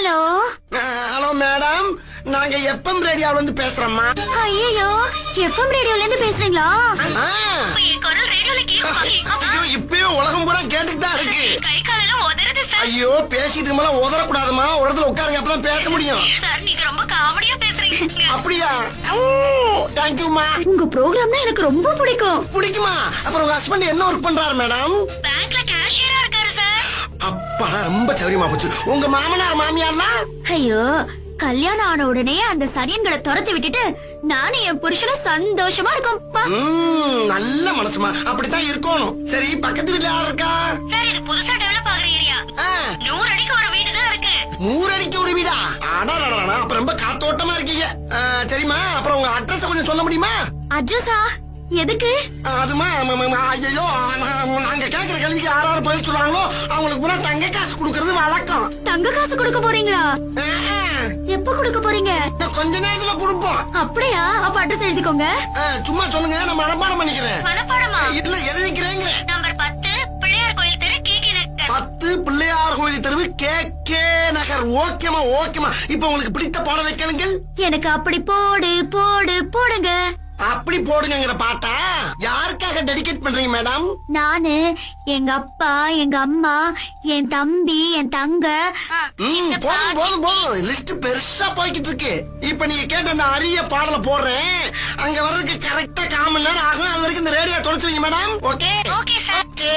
Hello hello madam, நாங்க FM ரேடியோல இருந்து பேசுறோம்மா. ஐயோ எஃப்எம் ரேடியோல இருந்து பேசுறீங்களா? ஐயோ இப்பவே உலகம் பூரா கேட்டுட்டு தான் இருக்கு. ஐயோ பேசிட்டு மேல உதறக்கூடாதுமா, ஒரு இடத்துல உட்காருங்க, அப்பதான் பேச முடியும். அப்படியா? தேங்க்யூமா. உங்க ப்ரோக்ராம்னா எனக்கு ரொம்ப பிடிக்கும். பிடிக்குமா? அப்புறம் உங்க ஹஸ்பண்ட் என்ன ஒர்க் பண்றாரு மேடம்? அப்பா ரொம்ப சௌரியமா போச்சு. உங்க மாமனார் மாமியார்லாம்? ஐயோ கல்யாணம் ஆன உடனே அந்த சனியன்களை துரத்தி விட்டுட்டு நானும் என் புருஷனும் சந்தோஷமா இருக்கோம். நல்ல மனசுமா, அப்படித்தான் இருக்கணும். சரி, பக்கத்து வீட்டுல யார் இருக்கா? 100 அடிக்கு ஒரு வீடு தான் இருக்கு. 100 அடிக்கு ஒரு வீடா? அடாடா, அப்ப ரொம்ப காத்தோட்டமா இருக்கீங்க. சரிம்மா, அப்புறம் உங்க அட்ரஸ் கொஞ்சம் சொல்ல முடியுமா? அட்ரஸா? எதுக்கு? அதுமா, ஐயோ நாங்க கேக்குற கேள்விக்கு யாராரு பதில் சொல்றாங்களோ அவங்களுக்கு பூரா தங்க காசு கொடுக்கறது வழக்கம். தங்க காசு கொடுக்க போறீங்களா? எப்ப கொடுக்க போறீங்க? கொஞ்ச நேரத்துல கொடுப்போம். அப்படியா? அப்ப அட்ரஸ் எழுதிக்கோங்க. சும்மா சொல்லுங்க, நான் மனப்பாடம் பண்ணிக்கிறேன். மனப்பாடமா? இல்ல எழுதிக்கிறேங்க. நம்பர் 10 பிள்ளையார் கோயில் தெரு கேகே நகர். 10 பிள்ளையார் கோயில் தெரு கேகே நகர். ஓகேமா ஓகேமா. இப்ப உங்களுக்கு பிடித்த பாடலை கேளுங்கள். எனக்கு அப்படி போடு போடு போடுங்க. அப்படி போடுங்கிற பாட்டா யாருக்காக டெடிகேட் பண்றீங்க மேடம்? நானு, எங்க அப்பா, எங்க அம்மா, என் தம்பி, என் தங்க. போதும் போதும் போதும், லிஸ்ட் பெருசா போய்கிட்டு இருக்கு. இப்ப நீங்க கேட்ட அந்த அரிய பாடலை போடுறேன். அங்க வர்றதுக்கு கரெக்டா 1/4 மணி நேரம் ஆகும். அது வரைக்கும் இந்த ரேடியோ தொலைச்சு வைங்க madam. Okay okay sir. Okay.